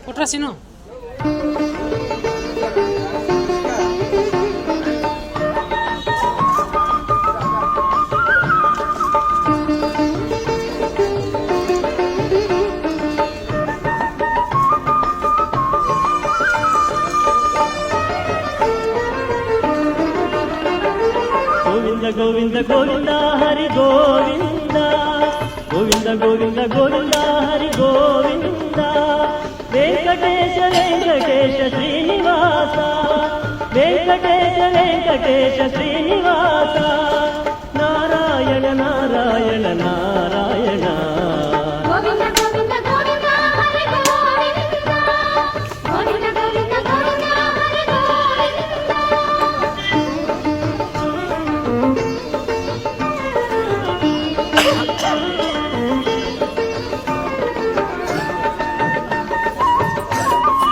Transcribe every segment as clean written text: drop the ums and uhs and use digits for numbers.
కుట్రా scene. Govinda Govinda Govinda Hari Govinda, Govinda Govinda Govinda Hari Govinda. Venkatesha Venkatesha Srinivasa, Venkatesha Venkatesha Srinivasa. Narayana Narayana Narayana.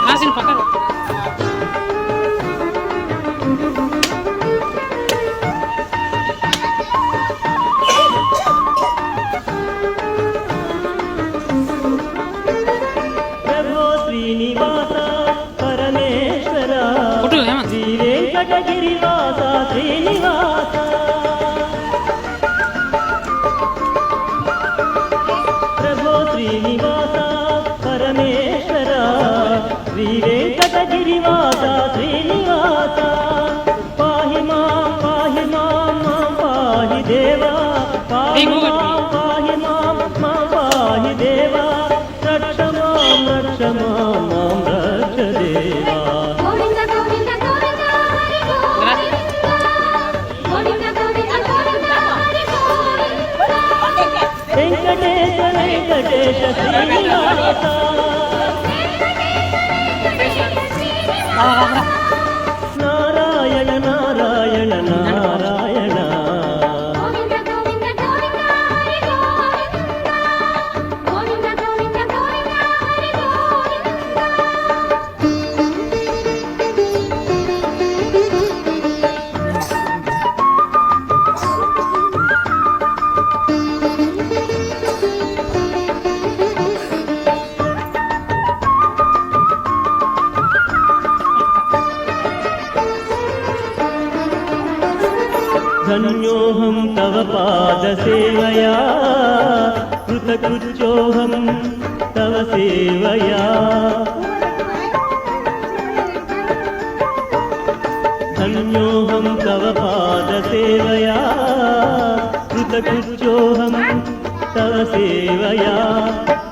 రాసిన పక్కన ప్రభో శ్రీనివాస పరమేశ్వర, కుట్టు హేమంత్. శ్రీ వెంకటగిరివాస శ్రీనివాస. ప్రభో శ్రీనివాస పరమేశ్వర, శ్రీ వెంకటగిరివాస శ్రీనివాస. పాహి మాం పాహి దేవా, పాహి మాం పాహి దేవా. రక్ష మాం రక్ష దేవా. వెంకటేశ వెంకటేశ శ్రీనివాస. నారాయణ నారాయణ నారాయణ. ధన్యోహం తవ పాద సేవయా, కృతకృత్యోహం తవ సేవయా. ధన్యోహం తవ పాద సేవయా, కృతకృత్యోహం తవ సేవయా.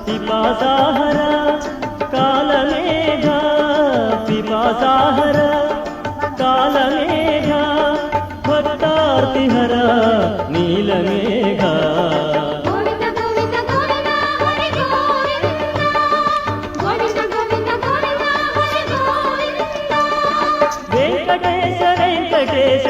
పిపాసాహర కాలమేఘ, పిపాసాహర కాలమేఘ. భక్తార్తిహర నీలమేఘ. వెంకటేశ వెంకటేశ